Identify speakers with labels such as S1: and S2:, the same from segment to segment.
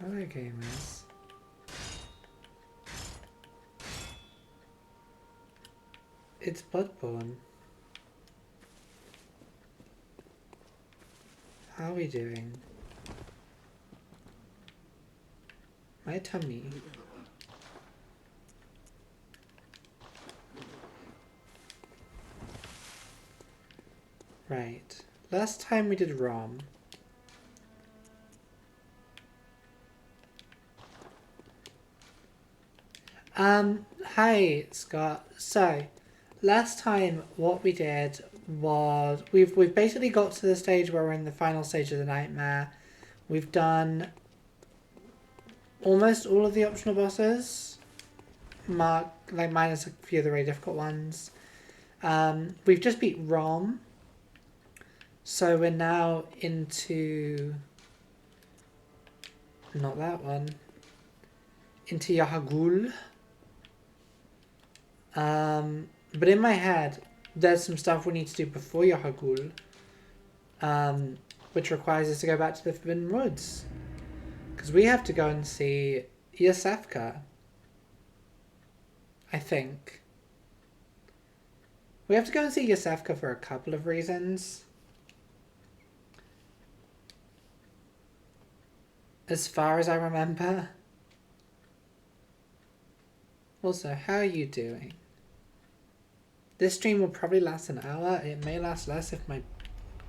S1: Hello, gamers. It's Bloodborne. How are we doing? My tummy. Right. Last time we did ROM. Hi Scott. So, last time what we did was we've basically got to the stage where we're in the final stage of the nightmare. We've done almost all of the optional bosses. Minus a few of the really difficult ones. We've just beat ROM. So we're now into not that one. Into Yahagul. But in my head, there's some stuff we need to do before Yahagul, which requires us to go back to the Forbidden Woods. Because we have to go and see Yasefka. I think. We have to go and see Yasefka for a couple of reasons. As far as I remember. Also, how are you doing? This stream will probably last an hour. It may last less if my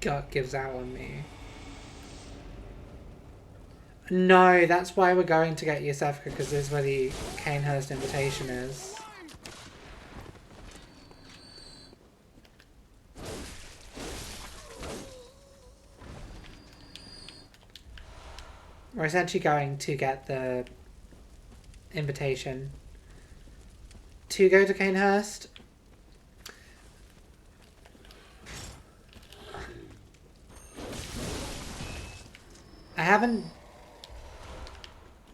S1: gut gives out on me. No, that's why we're going to get Yasefka, because this is where the Canehurst invitation is. We're essentially going to get the invitation to go to Canehurst. I haven't...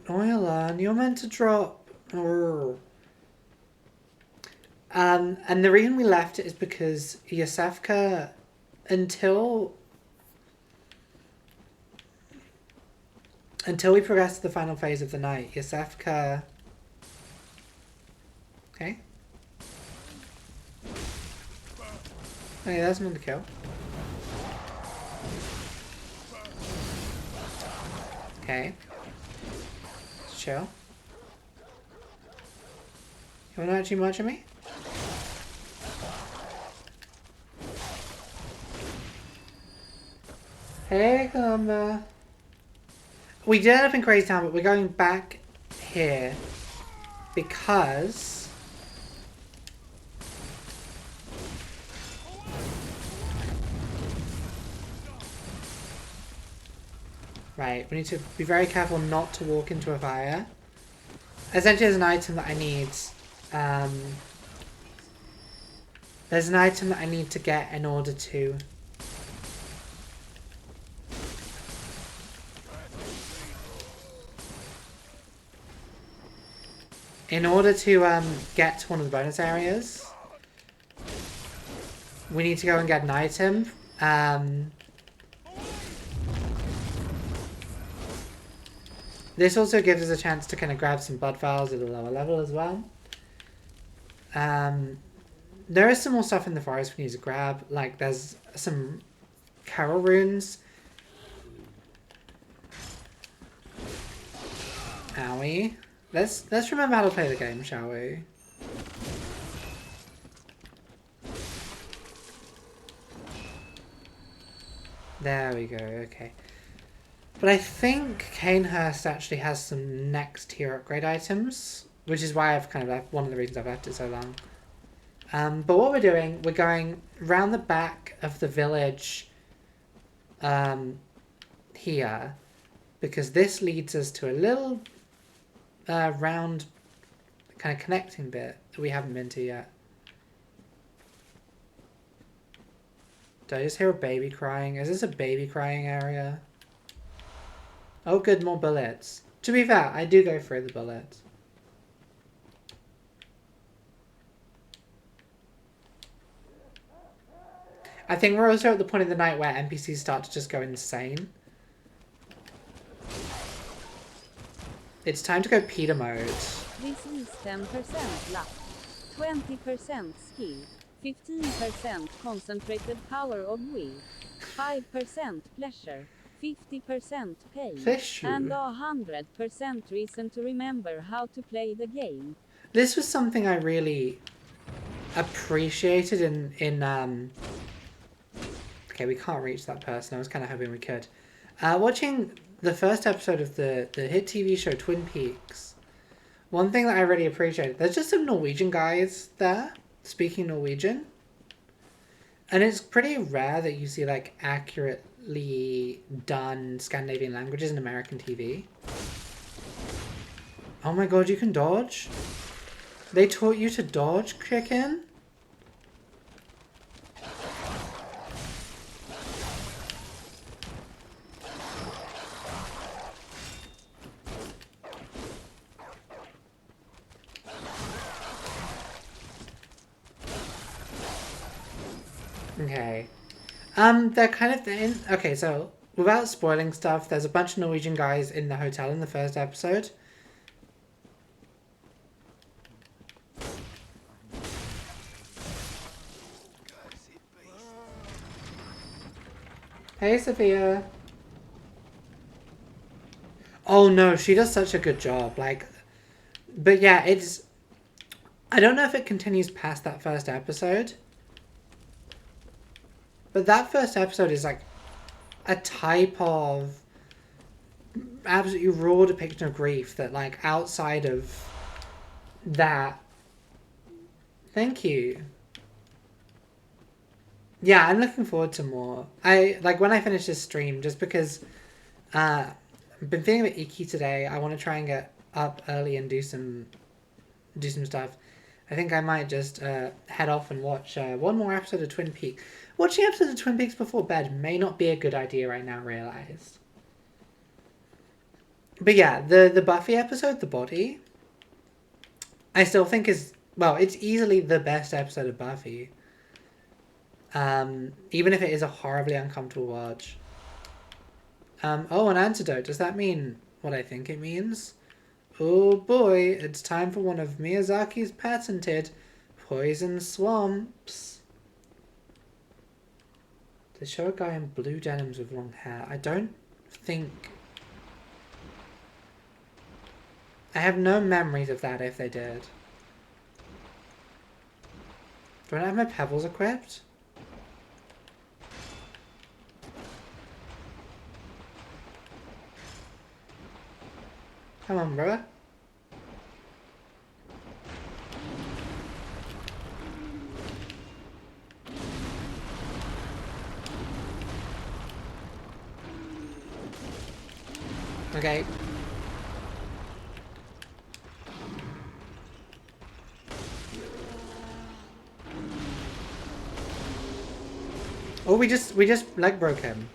S1: Oilan, you're meant to drop... and the reason we left it is because Yasefka, until we progress to the final phase of the night, Yasefka... Okay. Okay, that's another kill. Okay. Let's chill. You wanna actually march at me? Hey, Gamba. We did end up in Crazy Town, but we're going back here because... Right, we need to be very careful not to walk into a fire. Essentially, there's an item that I need. There's an item that I need to get in order to... In order to get to one of the bonus areas, we need to go and get an item. This also gives us a chance to kind of grab some blood vials at a lower level as well. There is some more stuff in the forest we need to grab. Like there's some Carol runes. Owie. Let's remember how to play the game, shall we? There we go, okay. But I think Canehurst actually has some next tier upgrade items, which is why I've kind of left, one of the reasons I've left it so long. But what we're doing, we're going round the back of the village here, because this leads us to a little round kind of connecting bit that we haven't been to yet. Did I just hear a baby crying? Is this a baby crying area? Oh good, more bullets. To be fair, I do go through the bullets. I think we're also at the point in the night where NPCs start to just go insane. It's time to go Peter mode.
S2: This is 10% luck, 20% skill, 15% concentrated power of will, 5% pleasure, 50% pain,
S1: Fish
S2: and
S1: you.
S2: 100% reason to remember how to play the game.
S1: This was something I really appreciated in okay, we can't reach that person. I was kind of hoping we could. Watching the first episode of the hit TV show Twin Peaks, one thing that I really appreciated, there's just some Norwegian guys there speaking Norwegian. And it's pretty rare that you see like accurately done Scandinavian languages in American TV. Oh my god, you can dodge? They taught you to dodge, chicken? Okay. They're kind of in. Okay, so without spoiling stuff, there's a bunch of Norwegian guys in the hotel in the first episode. Hey, Sophia. Oh no, she does such a good job. Like, but yeah, it's. I don't know if it continues past that first episode. But that first episode is like a type of absolutely raw depiction of grief that, like, outside of that. Thank you. Yeah, I'm looking forward to more. I like when I finish this stream, just because I've been feeling a bit icky today. I want to try and get up early and do some stuff. I think I might just head off and watch one more episode of Twin Peaks. Watching episodes of Twin Peaks before bed may not be a good idea right now, realized. But yeah, the Buffy episode, The Body, I still think is, well, it's easily the best episode of Buffy. Even if it is a horribly uncomfortable watch. Oh, an antidote. Does that mean what I think it means? Oh boy, it's time for one of Miyazaki's patented poison swamps. They show a guy in blue denims with long hair. I don't think... I have no memories of that if they did. Do I not have my pebbles equipped? Come on, bro. Okay. Oh, we just leg broke him.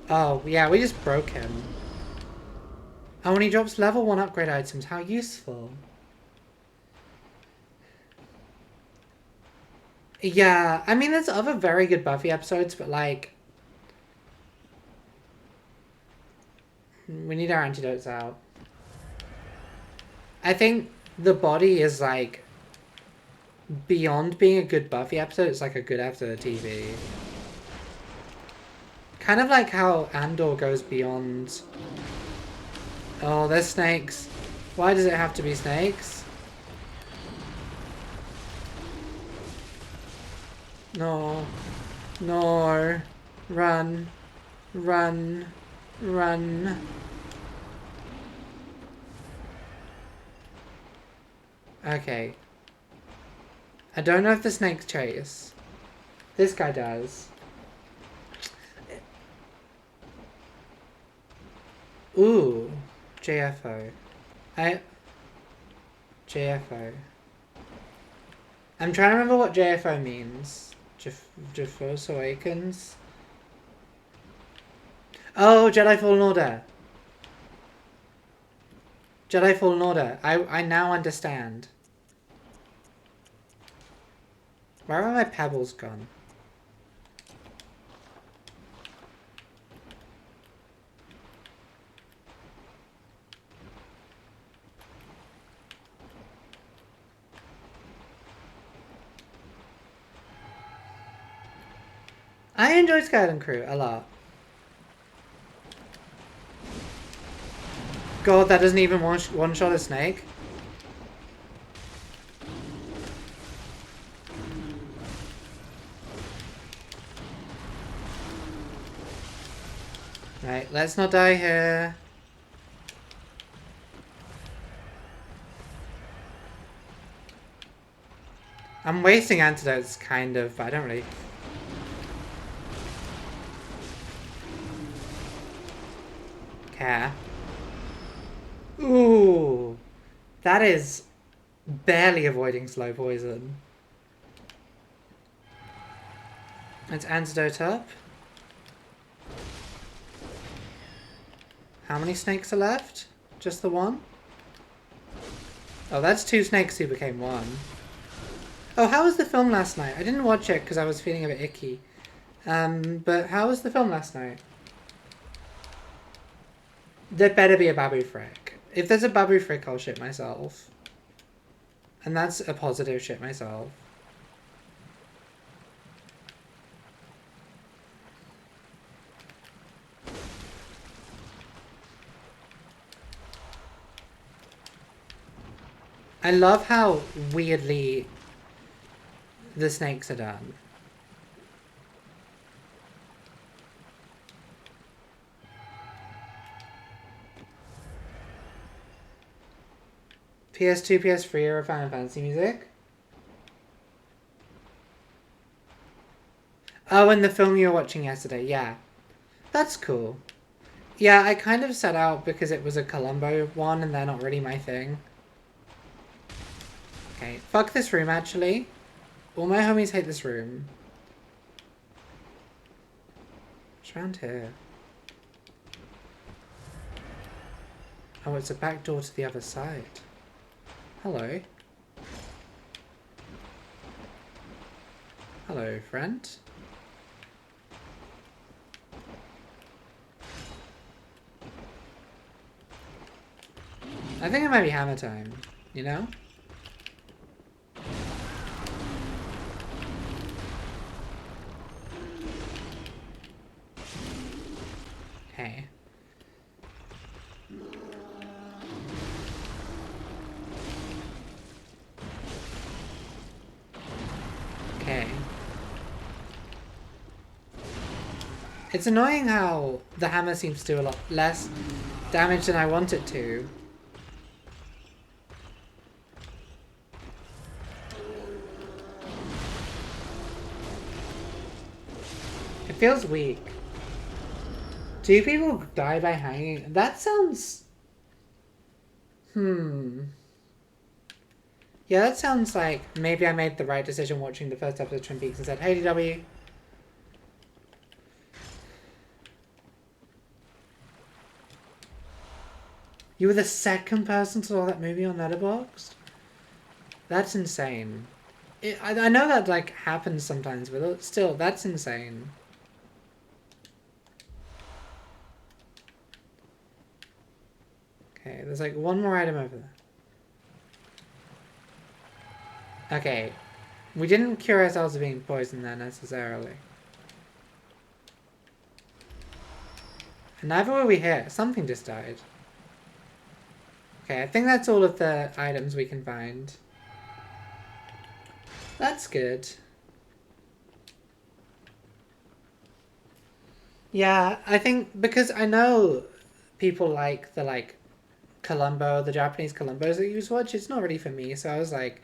S1: Oh, yeah, we just broke him. Oh, and he drops level 1 upgrade items. How useful. Yeah, I mean, there's other very good Buffy episodes, but, like... we need our antidotes out. I think The Body is, like... beyond being a good Buffy episode, it's like a good episode of TV. Kind of like how Andor goes beyond... Oh, there's snakes. Why does it have to be snakes? No. No. Run. Run. Run. Okay. I don't know if the snakes chase. This guy does. Ooh. JFO. JFO. I'm trying to remember what JFO means. Force Awakens? Oh, Jedi Fallen Order. Jedi Fallen Order. I now understand. Where are my pebbles gone? I enjoyed Skeleton Crew a lot. God, that doesn't even one-shot a snake. Right, let's not die here. I'm wasting antidotes, kind of, but I don't really... care. Ooh, that is barely avoiding slow poison. Let's antidote up. How many snakes are left? Just the one? Oh, that's 2 snakes who became 1. Oh, how was the film last night? I didn't watch it because I was feeling a bit icky. But how was the film last night? There better be a Babu Frick. If there's a Babu Frick, I'll shit myself. And that's a positive shit myself. I love how weirdly the snakes are done. PS2, PS3 or Final Fantasy music? Oh, and the film you were watching yesterday, yeah. That's cool. Yeah, I kind of set out because it was a Columbo one and they're not really my thing. Okay, fuck this room actually. All my homies hate this room. What's around here? Oh, it's a back door to the other side. Hello. Hello, friend. I think it might be hammer time, you know? Okay. Okay. It's annoying how the hammer seems to do a lot less damage than I want it to. It feels weak. Do people die by hanging? That sounds... Yeah, that sounds like maybe I made the right decision watching the first episode of Twin Peaks and said, hey DW. You were the second person to saw that movie on Letterboxd? That's insane. I know that like happens sometimes, but still, that's insane. Okay, there's like one more item over there. Okay, we didn't cure ourselves of being poisoned there necessarily. And neither were we here. Something just died. Okay, I think that's all of the items we can find. That's good. Yeah, I think because I know people like the Columbo, the Japanese Columbos that you used to watch, it's not really for me. So I was like,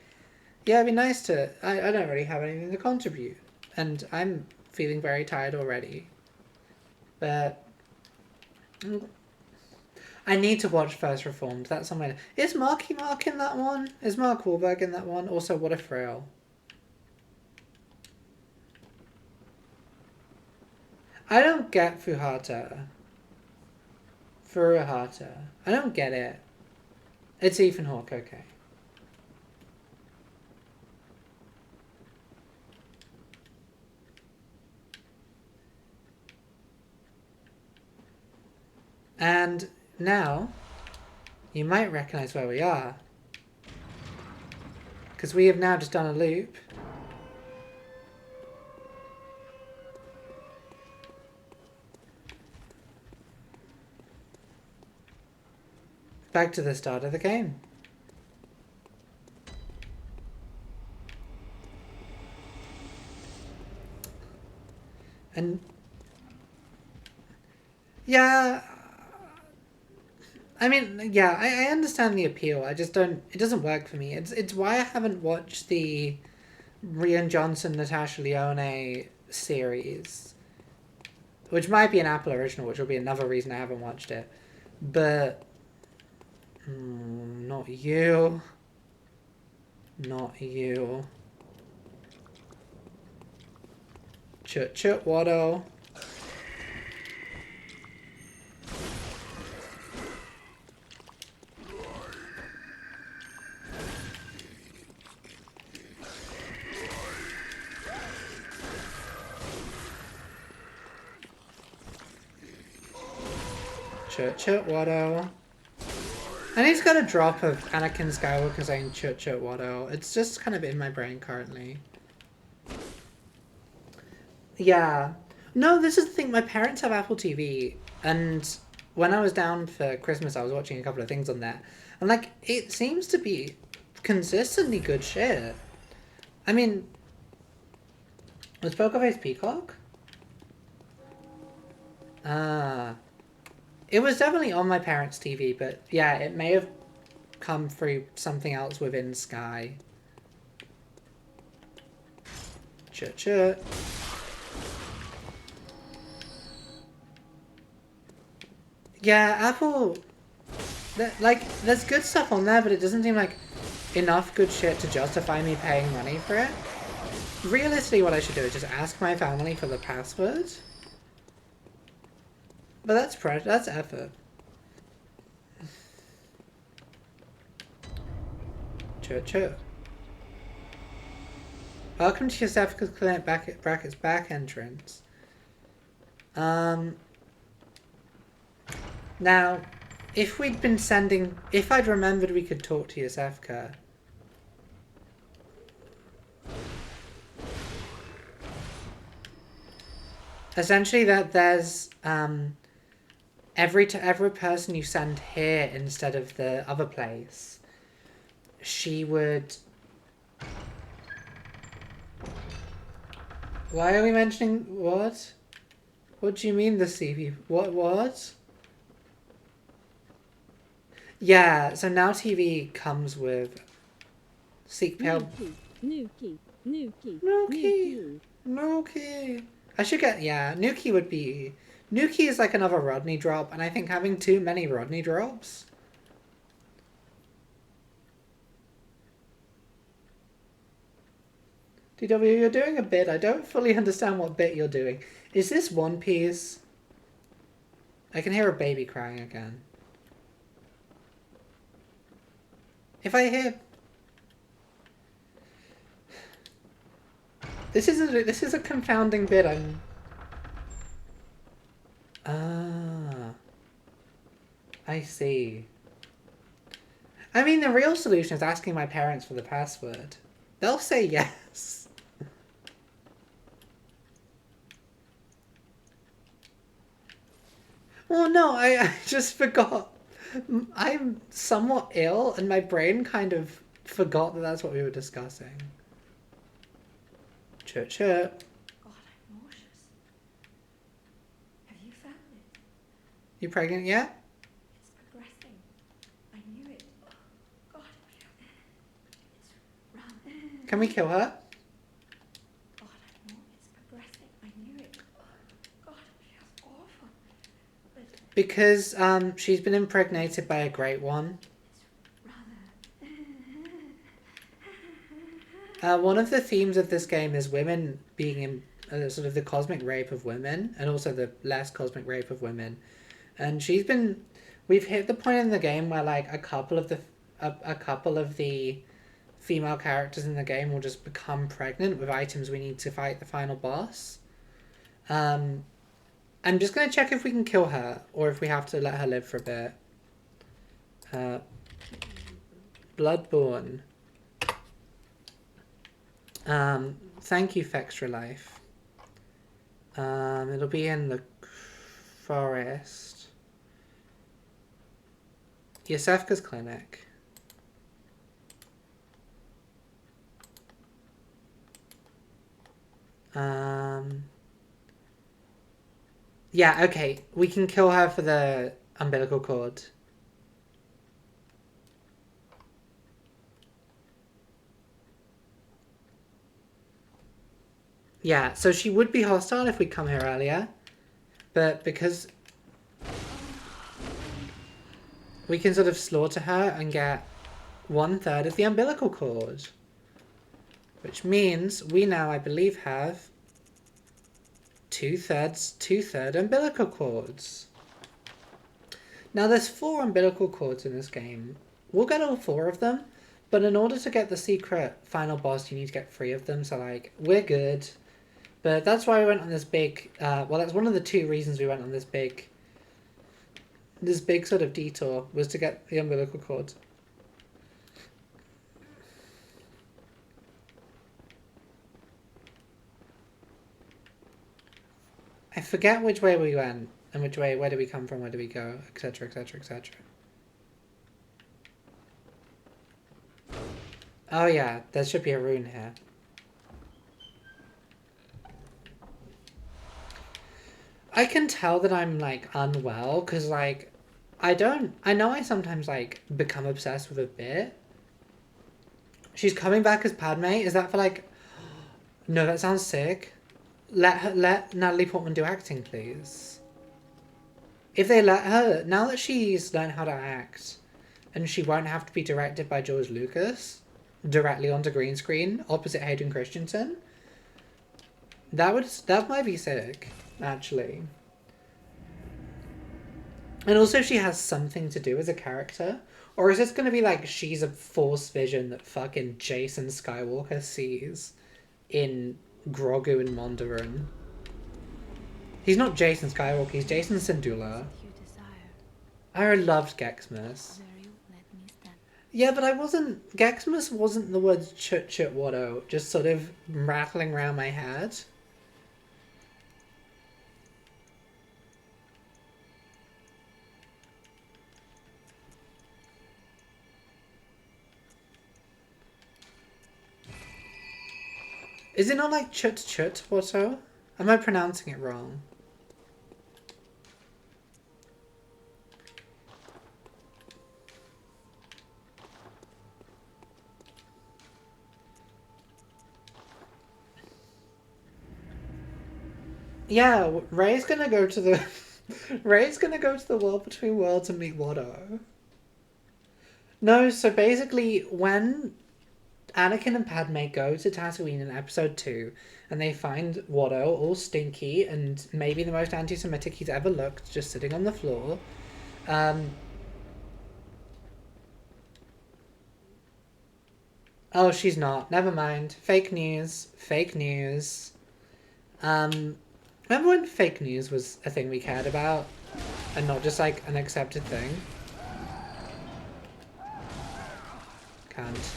S1: yeah, it'd be nice to... I don't really have anything to contribute. And I'm feeling very tired already. But... I need to watch First Reformed. That's on my... Is Marky Mark in that one? Is Mark Wahlberg in that one? Also, What a Frail. I don't get Furuhata. I don't get it. It's Ethan Hawke, okay. And now, you might recognize where we are. Because we have now just done a loop. Back to the start of the game. And yeah, I mean, yeah, I understand the appeal. I just don't. It doesn't work for me. It's why I haven't watched the Rian Johnson, Natasha Lyonne series, which might be an Apple original, which will be another reason I haven't watched it. But not you. Not you. Chut chut Watto. Chut chut Watto. And he's got a drop of Anakin Skywalker saying chut chut Watto. It's just kind of in my brain currently. Yeah. No, this is the thing. My parents have Apple TV, and when I was down for Christmas, I was watching a couple of things on there, and like it seems to be consistently good shit. I mean, was Poker Face Peacock? Ah, it was definitely on my parents' TV, but yeah, it may have come through something else within Sky. Chut chut. Yeah, Apple. Like, there's good stuff on there, but it doesn't seem like enough good shit to justify me paying money for it. Realistically, what I should do is just ask my family for the password. But that's effort. Chut chut. Welcome to your Africa's Clinic brackets back entrance. Now, if I'd remembered we could talk to Yosefka. Essentially, that there's every person you send here instead of the other place, she would. Why are we mentioning what? What do you mean the CP? What? Yeah, so now TV comes with Seek Pale. Nuki. I should get, yeah, Nuki would be... Nuki is like another Rodney drop, and I think having too many Rodney drops... DW, you're doing a bit. I don't fully understand what bit you're doing. Is this One Piece? I can hear a baby crying again. If I hear... This is a confounding bit. I see. I mean, the real solution is asking my parents for the password. They'll say yes. Well, no, I just forgot. I'm somewhat ill, and my brain kind of forgot that that's what we were discussing. Chut chut.
S3: God, I'm nauseous. Have you found it?
S1: You pregnant yet?
S3: It's progressing. I knew it. Oh, God, it's run.
S1: Can we kill her?
S3: God, I know it's progressing. I knew it. Oh, God, it feels awful. But
S1: Because she's been impregnated by a great one. One of the themes of this game is women being in sort of the cosmic rape of women, and also the less cosmic rape of women. And we've hit the point in the game where like a couple of the female characters in the game will just become pregnant with items we need to fight the final boss. I'm just gonna check if we can kill her or if we have to let her live for a bit. Bloodborne. Thank you, Fextra Life. It'll be in the forest. Yosefka's clinic. Yeah, okay. We can kill her for the umbilical cord. Yeah, so she would be hostile if we'd come here earlier. But because we can sort of slaughter her and get 1/3 of the umbilical cord. Which means we now, I believe, have 2/3 umbilical cords. Now there's 4 umbilical cords in this game. We'll get all 4 of them, but in order to get the secret final boss, you need to get 3 of them, so like, we're good. But that's why we went on this big, well, that's one of the 2 reasons we went on this big sort of detour, was to get the umbilical cord. I forget which way we went, and where did we come from, where did we go, etc, etc, etc. Oh yeah, there should be a rune here. I can tell that I'm, like, unwell, because, like, I know I sometimes, like, become obsessed with a bit. She's coming back as Padme? Is that for, like... No, that sounds sick. Let Natalie Portman do acting, please. If they let her... Now that she's learned how to act, and she won't have to be directed by George Lucas, directly onto green screen, opposite Hayden Christensen, that might be sick, actually. And also she has something to do as a character. Or is this going to be like she's a force vision that fucking Jason Skywalker sees in Grogu and Mondaren? He's not Jason Skywalker, he's Jason Syndulla. I loved Gexmas. Yeah, but Gexmas wasn't the words chut chut watto just sort of rattling around my head. Is it not like chut chut watto? Am I pronouncing it wrong? Yeah, Rey's gonna go to the Rey's gonna go to the world between worlds and meet Watto. No, so basically when Anakin and Padme go to Tatooine in episode 2 and they find Watto all stinky and maybe the most anti-Semitic he's ever looked, just sitting on the floor. Oh, she's not. Never mind. Fake news. Fake news. Remember when fake news was a thing we cared about? And not just like an accepted thing? Can't.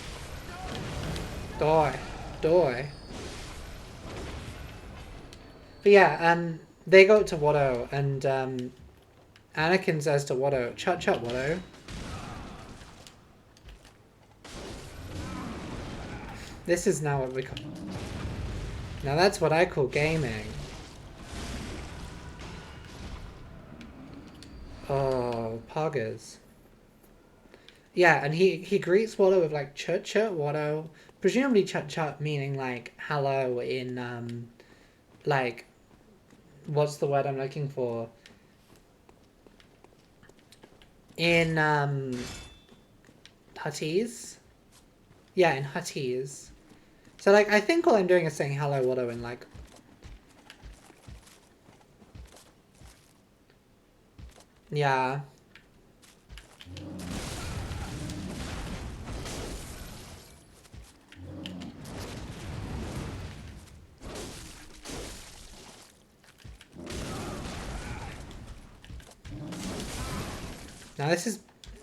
S1: Die. Die. But yeah, they go to Watto and Anakin says to Watto, "Chut chut, Watto." This is now what we call... Now that's what I call gaming. Oh, poggers. Yeah, and he greets Watto with like chut chut Watto. Presumably chut chut meaning like hello in like what's the word I'm looking for? In Huttese? Yeah, in Huttese. So like I think all I'm doing is saying hello Watto in like... Yeah.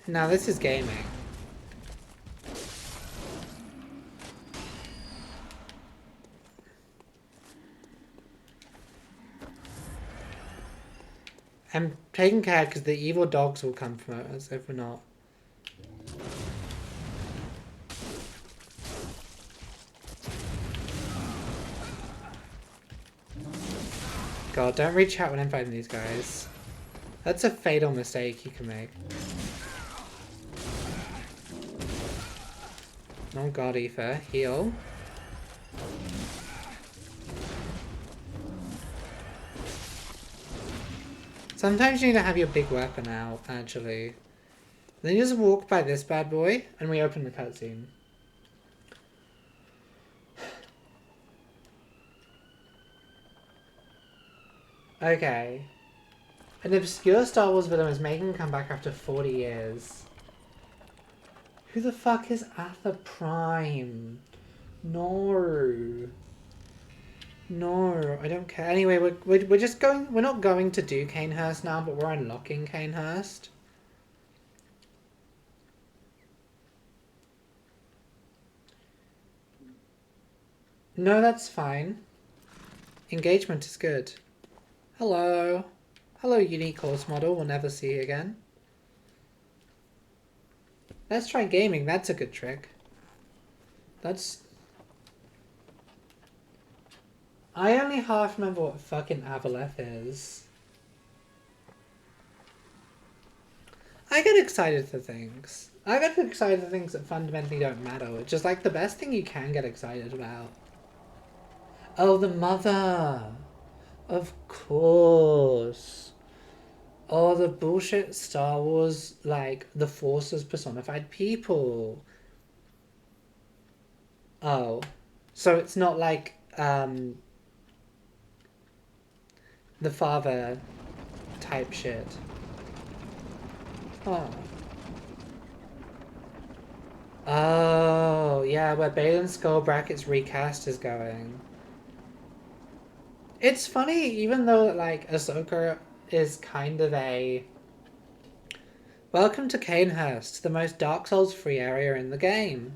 S1: Now this is gaming. I'm taking care because the evil dogs will come from us if we're not God, don't reach out when I'm fighting these guys. That's a fatal mistake you can make. Oh god, Aoife. Heal. Sometimes you need to have your big weapon out, actually. Then you just walk by this bad boy, and we open the cutscene. Okay. An obscure Star Wars villain is making a comeback after 40 years. Who the fuck is Arthur Prime? No. No, I don't care. Anyway, we're just going... We're not going to do Canehurst now, but we're unlocking Canehurst. No, that's fine. Engagement is good. Hello. Hello, unique horse model. We'll never see you again. Let's try gaming. That's a good trick. That's... I only half remember what fucking Avaleth is. I get excited for things. I get excited for things that fundamentally don't matter. It's just like the best thing you can get excited about. Oh, the mother! Of course. Oh, the bullshit Star Wars, like, the Force as personified people. Oh. So it's not like, the father type shit. Oh. Oh, yeah, where Balin Skullbracket's recast is going. It's funny, even though, like, Ahsoka is kind of a... Welcome to Canehurst, the most Dark Souls free area in the game.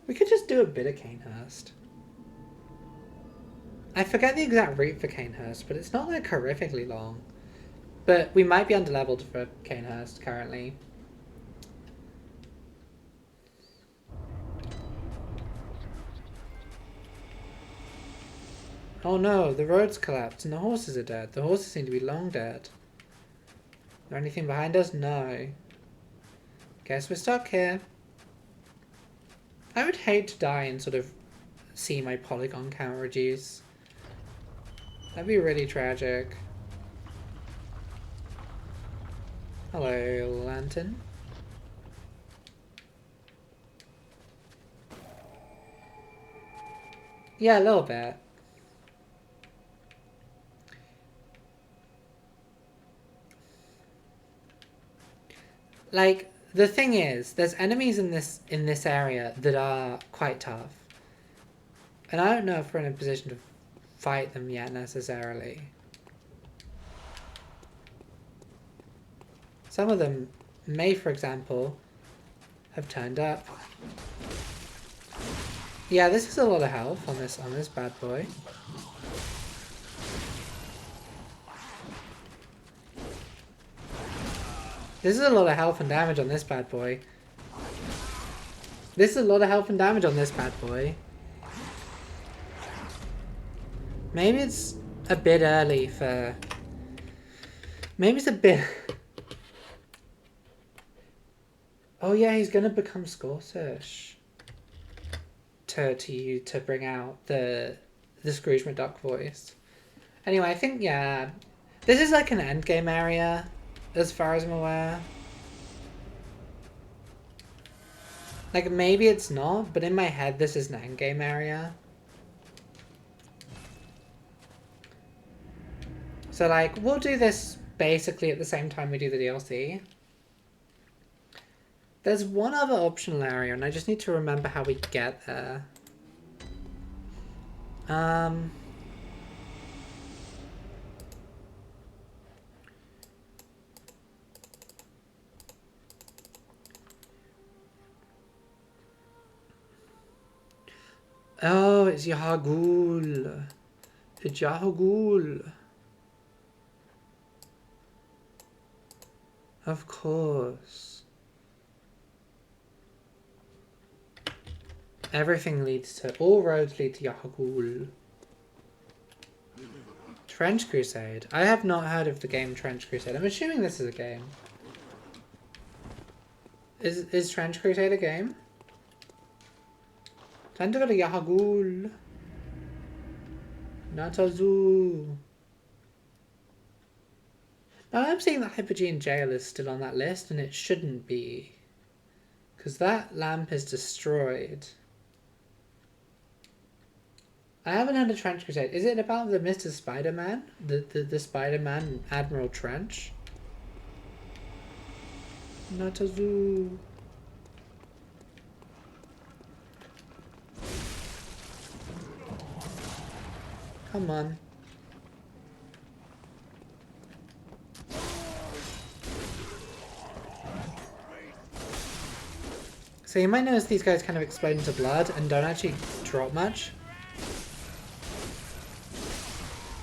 S1: We could just do a bit of Canehurst. I forget the exact route for Canehurst, but it's not like horrifically long. But we might be underleveled for Canehurst currently. Oh no, the road's collapsed and the horses are dead. The horses seem to be long dead. Is there anything behind us? No. Guess we're stuck here. I would hate to die and sort of see my polygon count reduce. That'd be really tragic. Hello, Lantern. Yeah, a little bit. Like, the thing is, there's enemies in this area that are quite tough. And I don't know if we're in a position to fight them yet necessarily. Some of them may, for example, have turned up. Yeah, this is a lot of health on this bad boy. This is a lot of health and damage on this bad boy. This is a lot of health and damage on this bad boy. Maybe it's a bit early for... Maybe it's a bit... Oh yeah, he's gonna become Scottish. To bring out the Scrooge McDuck voice. Anyway, I think, yeah... This is like an endgame area, as far as I'm aware. Like, maybe it's not, but in my head this is an endgame area. So, like, we'll do this basically at the same time we do the DLC. There's one other optional area, and I just need to remember how we get there. Oh, it's Yahagul. It's Yahagul. Of course. Everything leads to... All roads lead to Yahagul. Trench Crusade. I have not heard of the game Trench Crusade. I'm assuming this is a game. Is Trench Crusade a game? Tentacle Yahagul. Natazu. Now I'm seeing that Hypogean Jail is still on that list, and it shouldn't be. Because that lamp is destroyed. I haven't had a Trench Crusade. Is it about the Mr. Spider-Man? The Spider-Man Admiral Trench? Natazu. Come on. So you might notice these guys kind of explode into blood and don't actually drop much.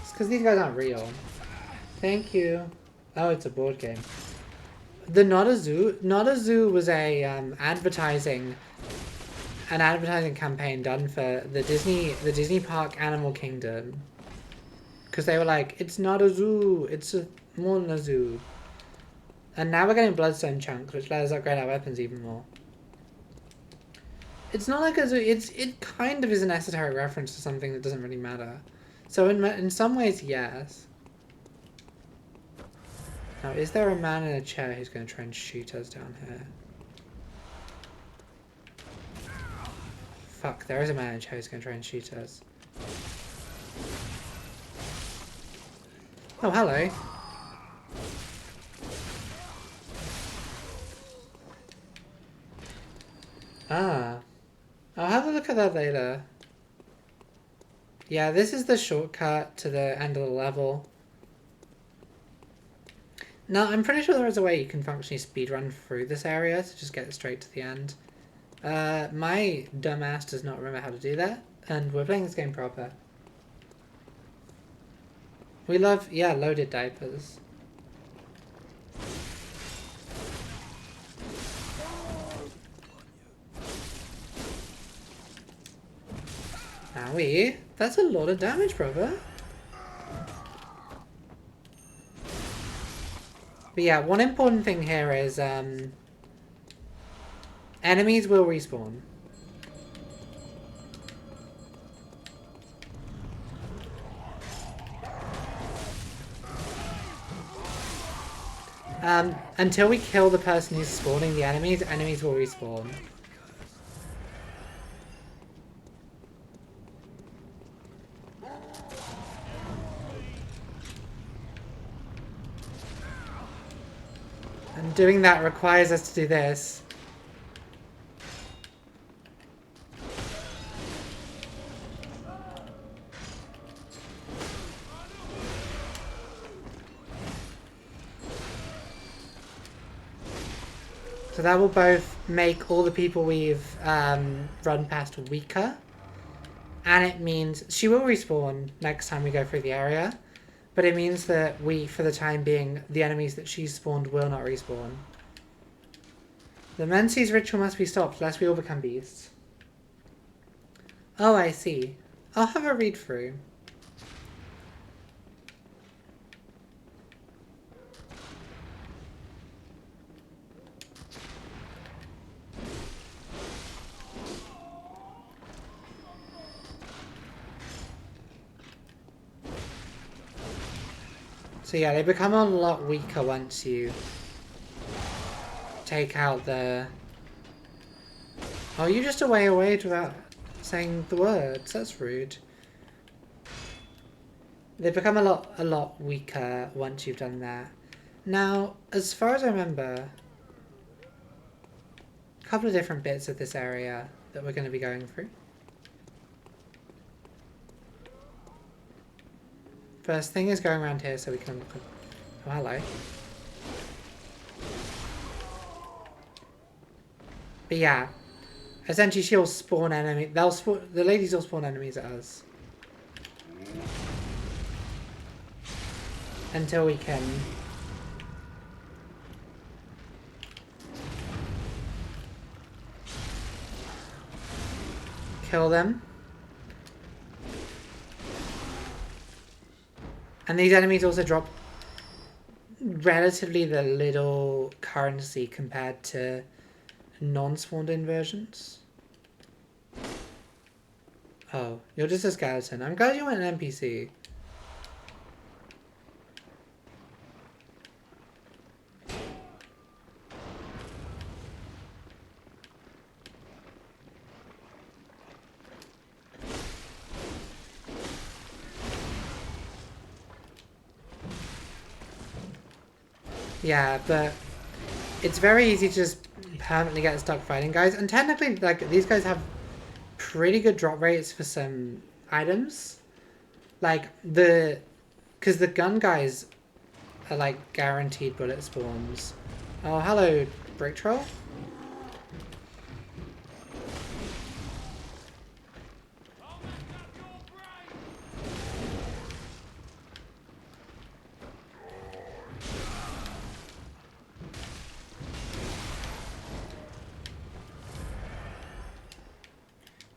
S1: It's because these guys aren't real. Thank you. Oh, it's a board game. The Not a Zoo was a advertising campaign done for the Disney Park Animal Kingdom. Because they were like, it's not a zoo, it's more than a zoo. And now we're getting bloodstone chunks, which let us upgrade our weapons even more. It's not like a zoo, it kind of is an esoteric reference to something that doesn't really matter. So in some ways, yes. Now, is there a man in a chair who's going to try and shoot us down here? Fuck, there is a man in a chair who's going to try and shoot us. Oh, hello. Ah. I'll have a look at that later. Yeah, this is the shortcut to the end of the level. Now, I'm pretty sure there is a way you can functionally speedrun through this area to just get straight to the end. My dumbass does not remember how to do that, and we're playing this game proper. We love, yeah, loaded diapers. Owie, that's a lot of damage, brother. But yeah, one important thing here is enemies will respawn. Until we kill the person who's spawning the enemies will respawn. And doing that requires us to do this. So that will both make all the people we've run past weaker. And it means she will respawn next time we go through the area. But it means that we, for the time being, the enemies that she's spawned will not respawn. The Menses ritual must be stopped, lest we all become beasts. Oh, I see. I'll have a read through. So yeah, they become a lot weaker once you take out the... Oh, you just away without saying the words. That's rude. They become a lot weaker once you've done that. Now, as far as I remember, a couple of different bits of this area that we're going to be going through. First thing is going around here so we can look at... Oh, hello. But yeah, essentially she'll spawn enemy. The ladies will spawn enemies at us until we can kill them. And these enemies also drop relatively the little currency compared to non-spawned in versions. Oh, you're just a skeleton. I'm glad you went an NPC. Yeah, but it's very easy to just permanently get stuck fighting guys. And technically, like, these guys have pretty good drop rates for some items. Like, because the gun guys are, like, guaranteed bullet spawns. Oh, hello, Brick Troll.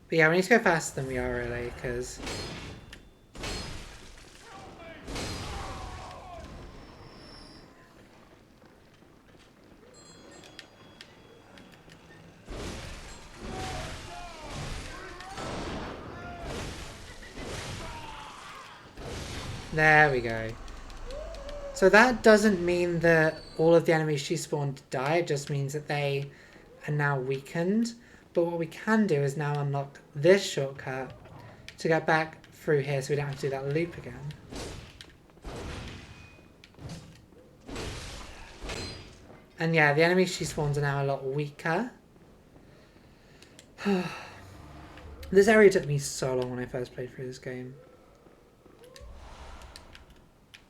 S1: But yeah, we need to go faster than we are, really, because... There we go. So that doesn't mean that all of the enemies she spawned die, it just means that they are now weakened. But what we can do is now unlock this shortcut to get back through here so we don't have to do that loop again. And yeah, the enemies she spawns are now a lot weaker. This area took me so long when I first played through this game.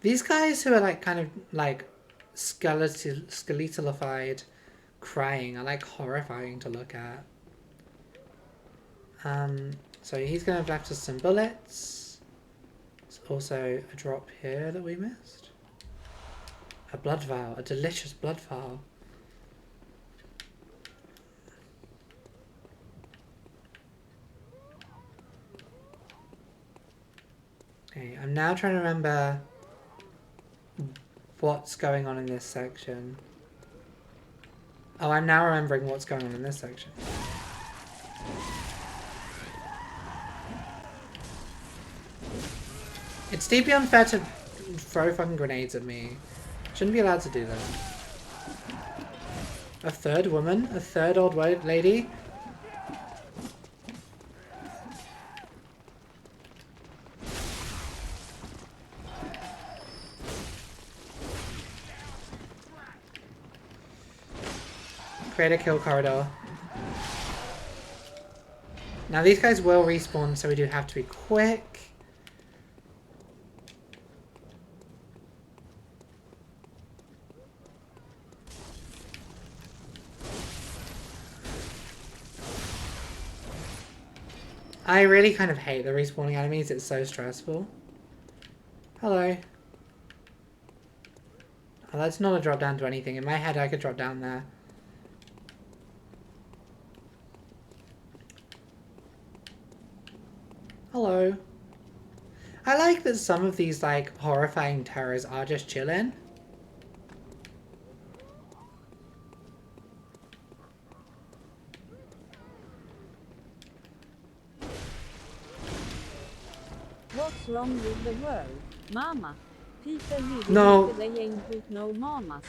S1: These guys who are like kind of like skeletalified crying are like horrifying to look at. So he's gonna have left us some bullets. There's also a drop here that we missed. A blood vial, a delicious blood vial. Okay, I'm now trying to remember what's going on in this section. Oh, I'm now remembering what's going on in this section. It's deeply unfair to throw fucking grenades at me. Shouldn't be allowed to do that. A third woman? A third old lady? Create a kill corridor. Now these guys will respawn, so we do have to be quick. I really kind of hate the respawning enemies, it's so stressful. Hello. Oh, that's not a drop down to anything. In my head I could drop down there. Hello. I like that some of these like horrifying terrors are just chilling.
S2: What's wrong with the world, Mama? People really
S1: No.
S2: they ain't put no mamas.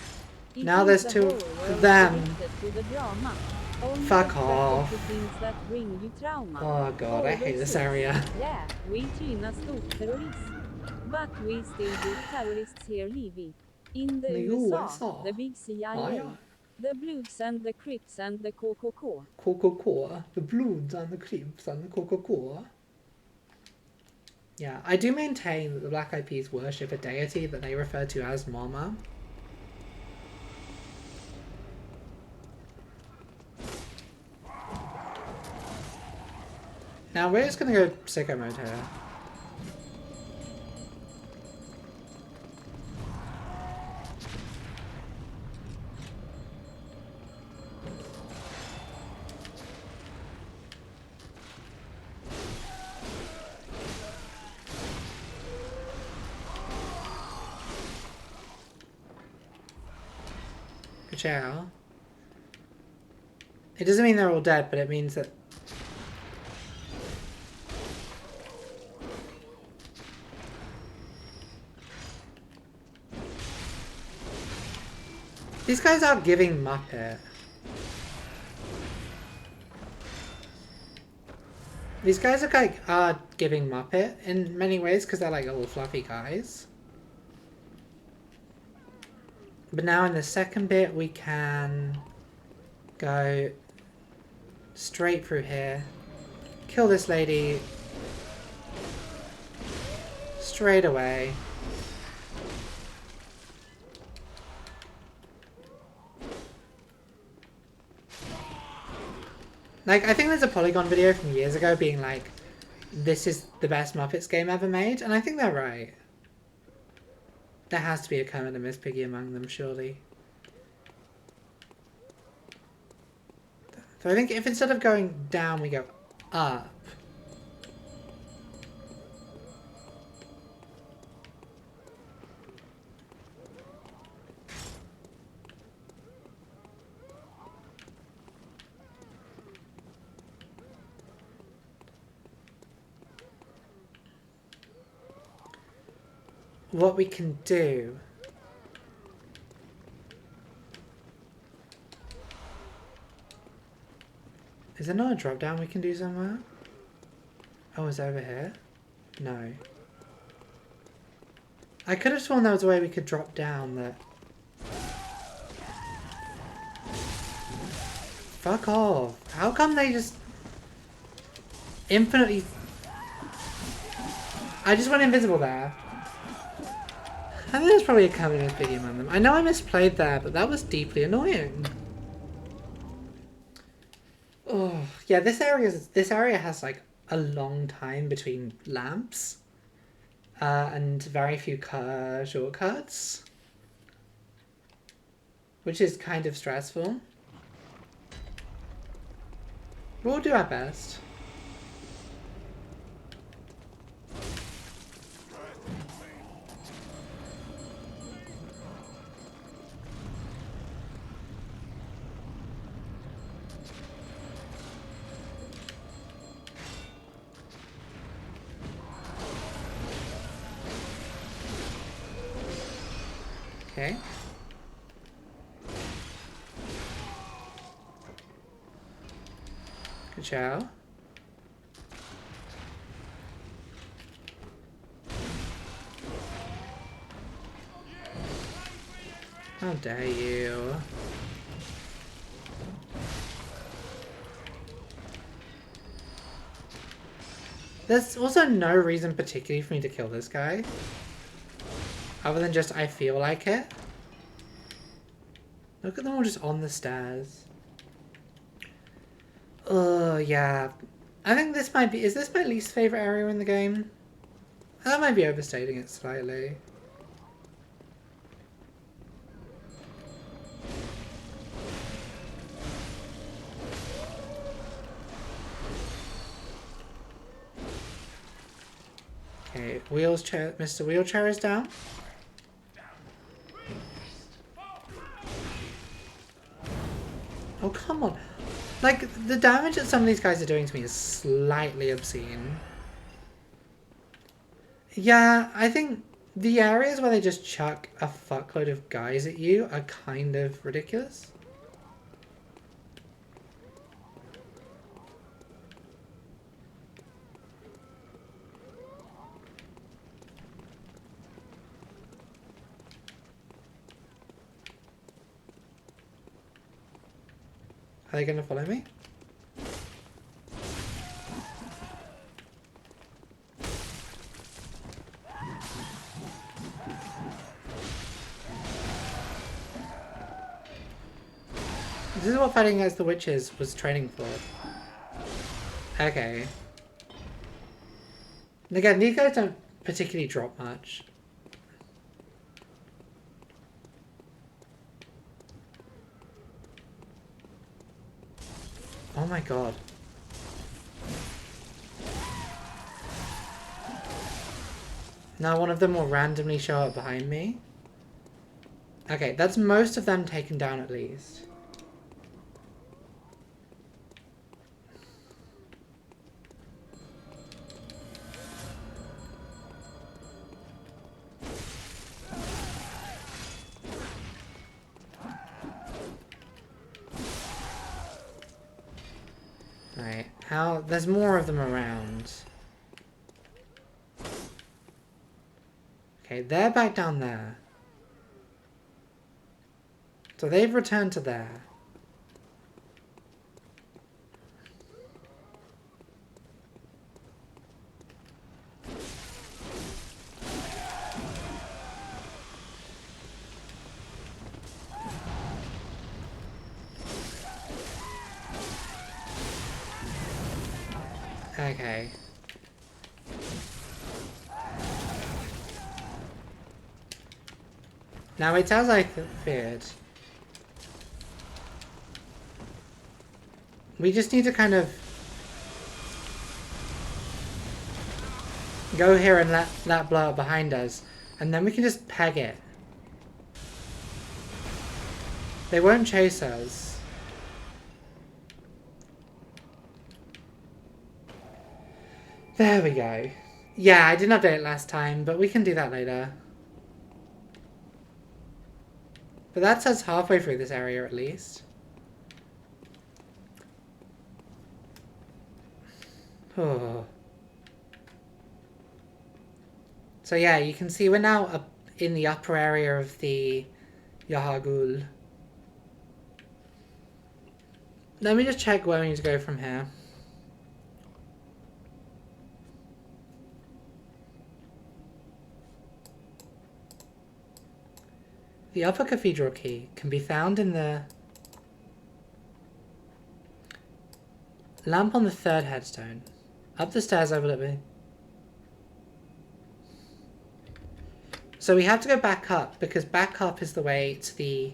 S2: It
S1: Now
S2: is
S1: there's
S2: the
S1: two
S2: whole
S1: of
S2: world
S1: them.
S2: addicted to the drama. Only
S1: Fuck
S2: attracted
S1: off.
S2: to things that bring you trauma.
S1: Oh god, I hate this area.
S2: Yeah, we gynnar stor terrorism. But we still do terrorists here living. In the
S1: The
S2: USA,
S1: USA.
S2: the big CIA,
S1: Ja, ja.
S2: the Bloods and the Crips and the KKK.
S1: KKK. The Bloods and the Crips and the KKK. Yeah, I do maintain that the Black Eyed Peas worship a deity that they refer to as Mama. Now we're just gonna go sicko mode here. Good chow. It doesn't mean they're all dead, but it means that... These guys are giving Muppet. These guys are giving Muppet in many ways because they're like little fluffy guys. But now in the second bit we can go straight through here. Kill this lady straight away. Like, I think there's a Polygon video from years ago being like, this is the best Muppets game ever made, and I think they're right. There has to be a Kermit and Miss Piggy among them, surely. So I think if instead of going down, we go up. What we can do... Is there not a drop down we can do somewhere? Oh, is it over here? No. I could have sworn there was a way we could drop down that... Fuck off. How come they just... infinitely... I just went invisible there. I think there's probably a Kermit and Piggy among them. I know I misplayed there, but that was deeply annoying. Oh, yeah, this area has like a long time between lamps. And very few shortcuts. Which is kind of stressful. We'll do our best. Okay. Good job. How dare you? There's also no reason particularly for me to kill this guy. Other than just, I feel like it. Look at them all just on the stairs. Oh, yeah. I think this might be... Is this my least favourite area in the game? I might be overstating it slightly. Okay, wheelchair... Mr. Wheelchair is down. Oh, come on. Like, the damage that some of these guys are doing to me is slightly obscene. Yeah, I think the areas where they just chuck a fuckload of guys at you are kind of ridiculous. Are they gonna follow me? This is what fighting against the witches was training for. Okay. And again, these guys don't particularly drop much. Oh my god. Now one of them will randomly show up behind me. Okay, that's most of them taken down at least. Right, how... There's more of them around. Okay, they're back down there. So they've returned to there. Okay. Now it's as I feared. We just need to kind of go here and let that blow up behind us, and then we can just peg it. They won't chase us. There we go. Yeah, I didn't update it last time, but we can do that later. But that's us halfway through this area at least. Oh. So yeah, you can see we're now up in the upper area of the Yahagul. Let me just check where we need to go from here. The upper cathedral key can be found in the lamp on the third headstone. Up the stairs overlook me. So we have to go back up, because back up is the way to the...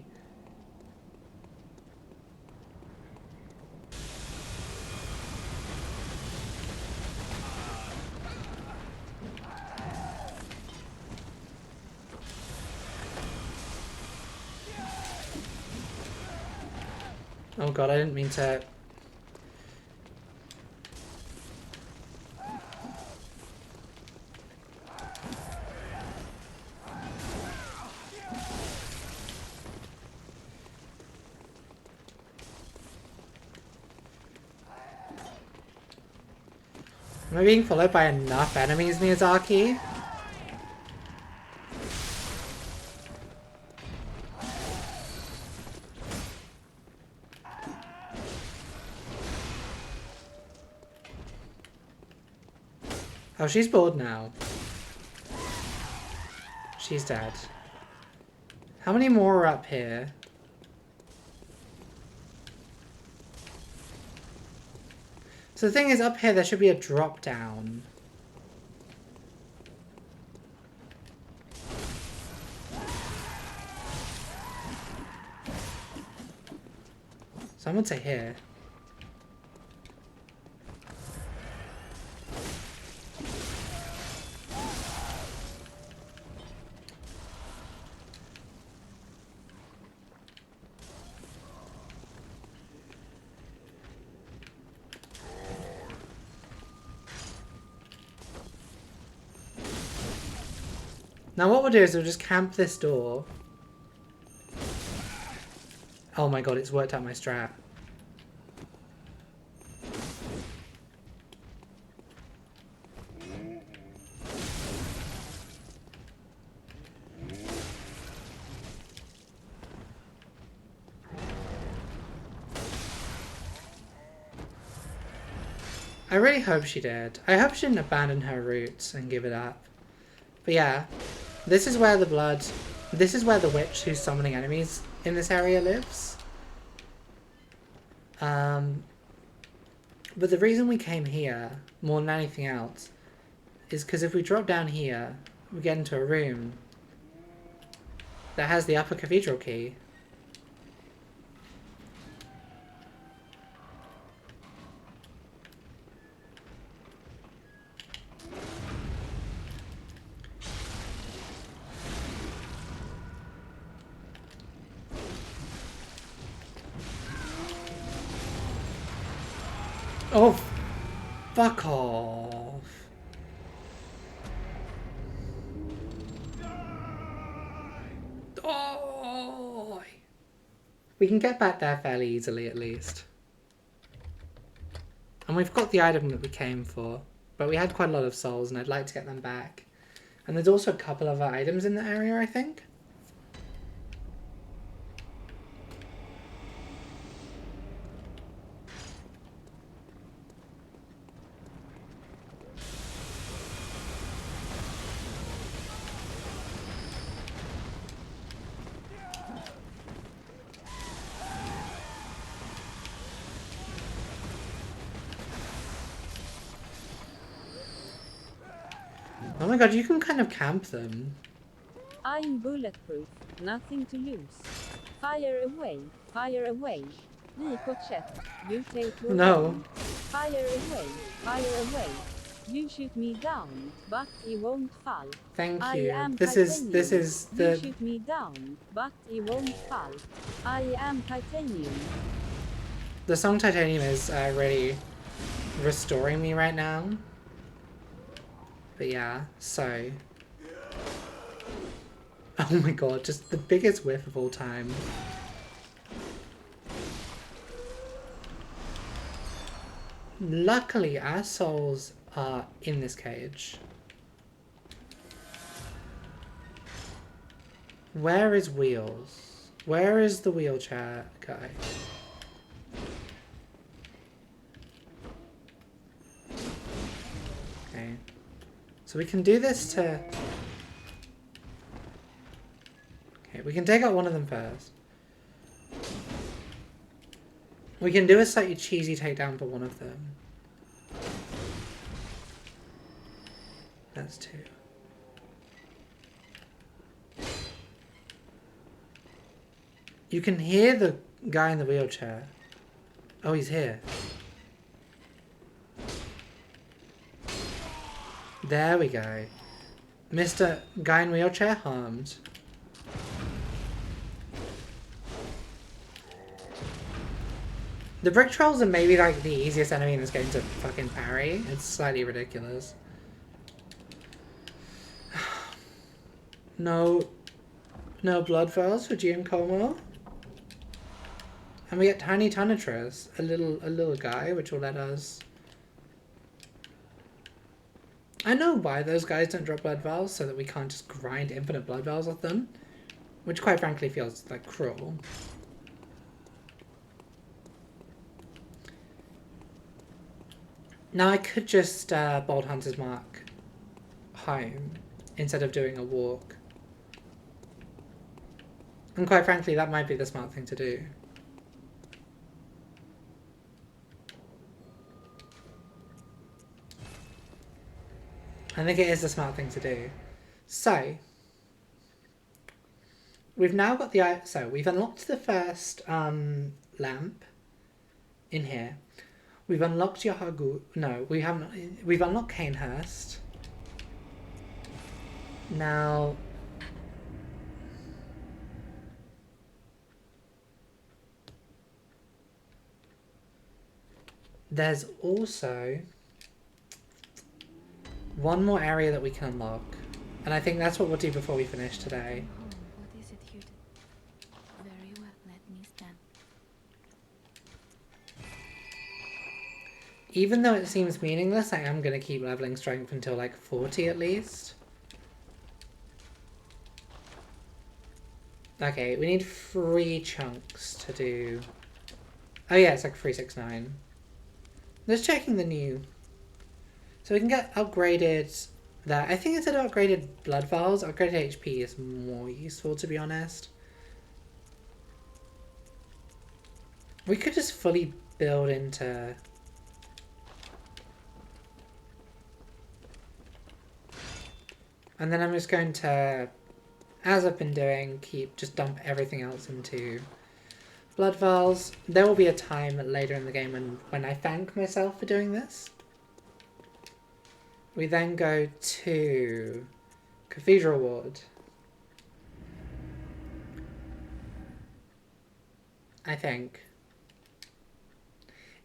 S1: Oh god, I didn't mean to... Am I being followed by enough enemies, Miyazaki? Oh, she's bored now. She's dead. How many more are up here? So the thing is, up here there should be a drop down. So I'm gonna say here. Now what we'll do is we'll just camp this door. Oh my god, it's worked out my strat. I really hope she did. I hope she didn't abandon her roots and give it up. But yeah, this is where the blood... This is where the witch who's summoning enemies in this area lives. But the reason we came here, more than anything else, is because if we drop down here, we get into a room that has the upper cathedral key. Oh, fuck off. Oh. We can get back there fairly easily at least. And we've got the item that we came for. But we had quite a lot of souls and I'd like to get them back. And there's also a couple other items in the area, I think. Oh my god, you can kind of camp them.
S2: I'm bulletproof, nothing to lose. Fire away, fire away. Ricochet, you take your
S1: No.
S2: aim. Fire away. You shoot me down, but it won't fall.
S1: Thank
S2: I
S1: you.
S2: am
S1: This
S2: titanium.
S1: is
S2: You
S1: the
S2: shoot me down, but it won't fall. I am titanium.
S1: the song Titanium is really restoring me right now. But yeah, so oh my god, just the biggest whiff of all time. Luckily, our souls are in this cage. Where is Wheels? Where is the wheelchair guy? Okay. So we can do this to... Okay, we can take out one of them first. We can do a slightly cheesy takedown for one of them. That's two. You can hear the guy in the wheelchair. Oh, he's here. There we go. Mr. Guy in wheelchair harmed. The brick trolls are maybe like the easiest enemy in this game to fucking parry. It's slightly ridiculous. No blood vials for Giancomo. And we get Tiny Tonitrus, a little guy, which will let us... I know why those guys don't drop blood vials, so that we can't just grind infinite blood vials off them. Which quite frankly feels like cruel. Now I could just Bold Hunter's Mark home instead of doing a walk. And quite frankly, that might be the smart thing to do. I think it is the smart thing to do. So, we've now got the... So, we've unlocked the first lamp in here. We've unlocked Yahagu... No, we haven't... We've unlocked Canehurst. Now... There's also one more area that we can unlock. And I think that's what we'll do before we finish today.
S3: What is it you do? Very well, let me stand.
S1: Even though it seems meaningless, I am going to keep leveling strength until like 40 at least. Okay, we need 3 chunks to do... Oh yeah, it's like 369. Let's checking the new... So we can get upgraded that. I think instead of upgraded blood vials, upgraded HP is more useful, to be honest. We could just fully build into... And then I'm just going to, as I've been doing, just dump everything else into blood vials. There will be a time later in the game when I thank myself for doing this. We then go to Cathedral Ward. I think.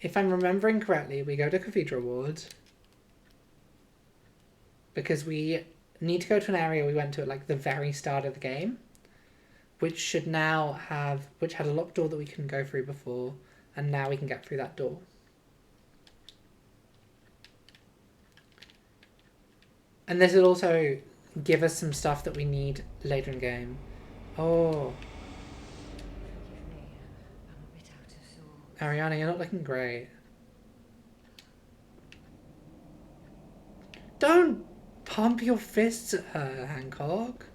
S1: if I'm remembering correctly, we go to Cathedral Ward because we need to go to an area we went to at like the very start of the game, which had a locked door that we couldn't go through before, and now we can get through that door. And this will also give us some stuff that we need later in the game. Oh,
S3: Forgive me, I'm a bit out of sorts.
S1: Ariana, you're not looking great. Don't pump your fists at her, Hancock.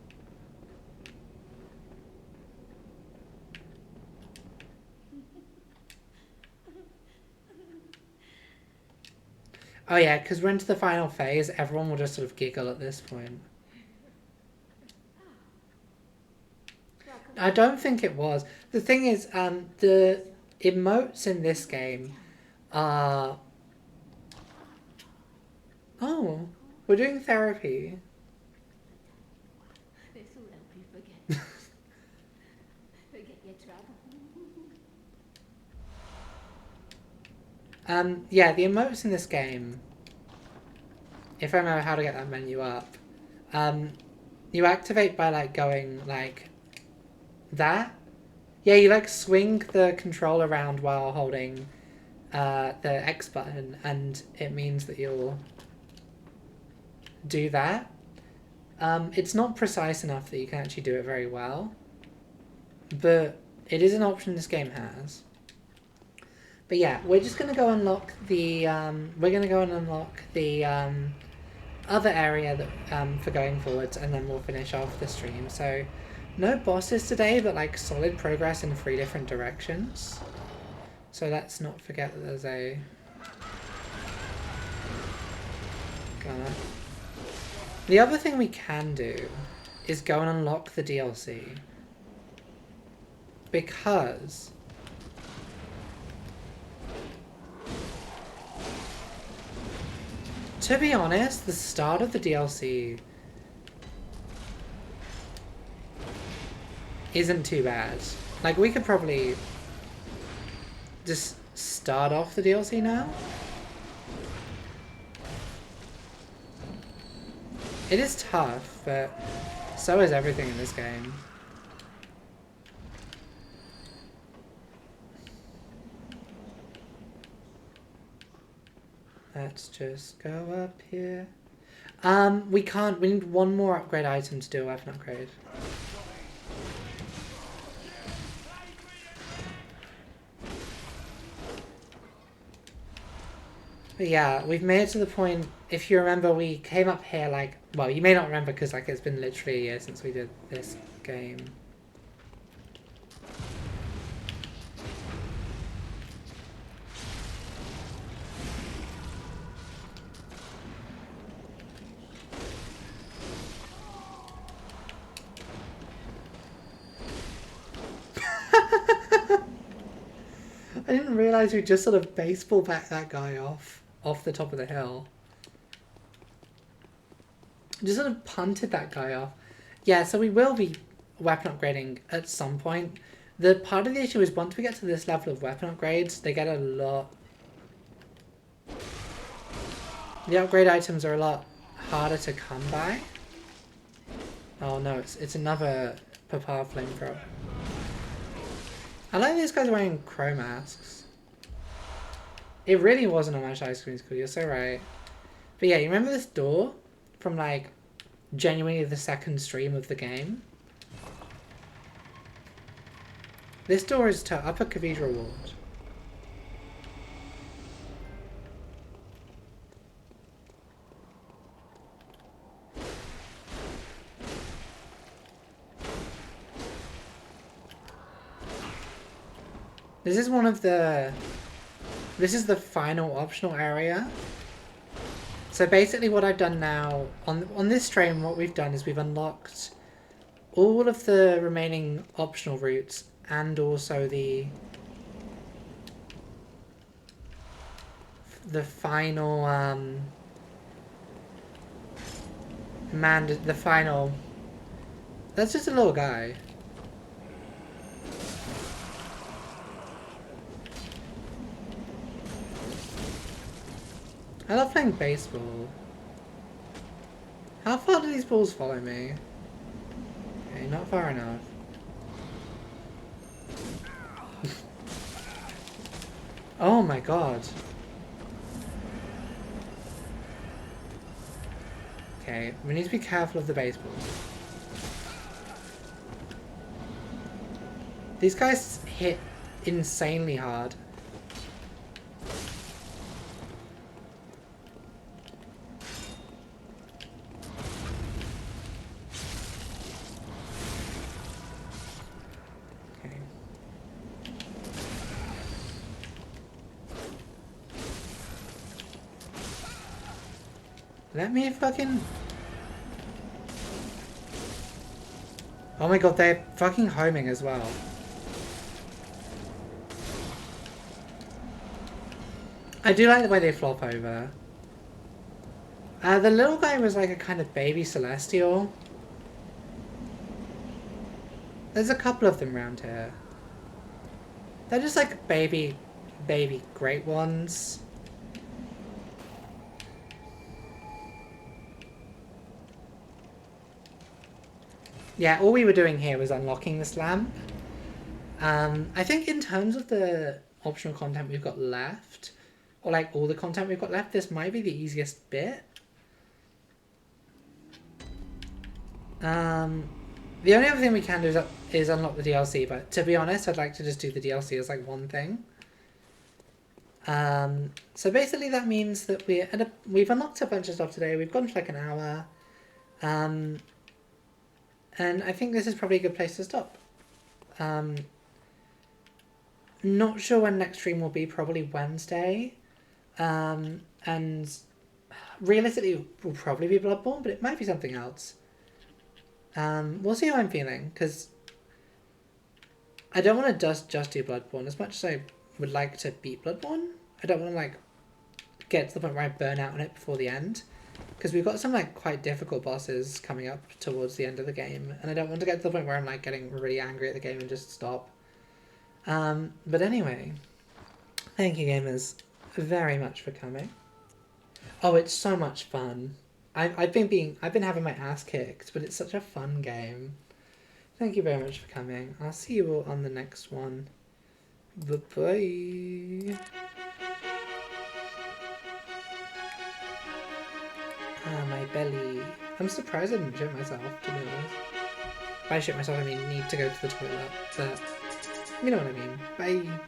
S1: Oh yeah, because we're into the final phase, everyone will just sort of giggle at this point. I don't think it was. The thing is, the emotes in this game are... Oh, we're doing therapy.
S3: This will help you forget. Forget your trouble.
S1: Yeah, the emotes in this game, if I remember how to get that menu up, you activate by like going like that. Yeah, you like swing the control around while holding the X button, and it means that you'll do that. It's not precise enough that you can actually do it very well, but it is an option this game has. But yeah, we're just gonna go unlock the other area that for going forwards, and then we'll finish off the stream. So no bosses today, but like solid progress in 3 different directions. So let's not forget that there's a gunner. The other thing we can do is go and unlock the DLC, because to be honest, the start of the DLC isn't too bad. Like, we could probably just start off the DLC now. It is tough, but so is everything in this game. Let's just go up here. We can't. We need one more upgrade item to do a weapon upgrade. But yeah, we've made it to the point. If you remember, we came up here like, well, you may not remember because like it's been literally a year since we did this game. I didn't realise we just sort of baseball back that guy off the top of the hill. Just sort of punted that guy off. Yeah, so we will be weapon upgrading at some point. The part of the issue is once we get to this level of weapon upgrades, they get a lot... The upgrade items are a lot harder to come by. Oh no, it's another Papa flamethrower. I like these guys wearing crow masks. It really wasn't on my ice cream school, you're so right. But yeah, you remember this door from like genuinely the second stream of the game? This door is to Upper Cathedral Ward. This is the final optional area. So basically what I've done now, on this stream, what we've done is we've unlocked all of the remaining optional routes and also the final, that's just a little guy. I love playing baseball. How far do these balls follow me? Okay, not far enough. Oh my god. Okay, we need to be careful of the baseballs. These guys hit insanely hard. Okay. Let me fucking... Oh my god, they're fucking homing as well. I do like the way they flop over. The little guy was like a kind of baby celestial. There's a couple of them around here. They're just like baby great ones. Yeah, all we were doing here was unlocking this lamp. I think in terms of the optional content we've got left, or like all the content we've got left, this might be the easiest bit. The only other thing we can do is unlock the DLC, but to be honest, I'd like to just do the DLC as like one thing. So basically that means that we've unlocked a bunch of stuff today. We've gone for like an hour. And I think this is probably a good place to stop. Not sure when next stream will be, probably Wednesday. And realistically, it will probably be Bloodborne, but it might be something else. We'll see how I'm feeling, because I don't want to just do Bloodborne. As much as I would like to beat Bloodborne, I don't want to like get to the point where I burn out on it before the end, because we've got some like quite difficult bosses coming up towards the end of the game, and I don't want to get to the point where I'm like getting really angry at the game and just stop. But anyway, thank you gamers very much for coming. Oh, it's so much fun. I've been having my ass kicked, but it's such a fun game. Thank you very much for coming. I'll see you all on the next one. Bye-bye. Ah, my belly. I'm surprised I didn't shit myself, to be honest. By shit myself, I mean need to go to the toilet, but you know what I mean. Bye.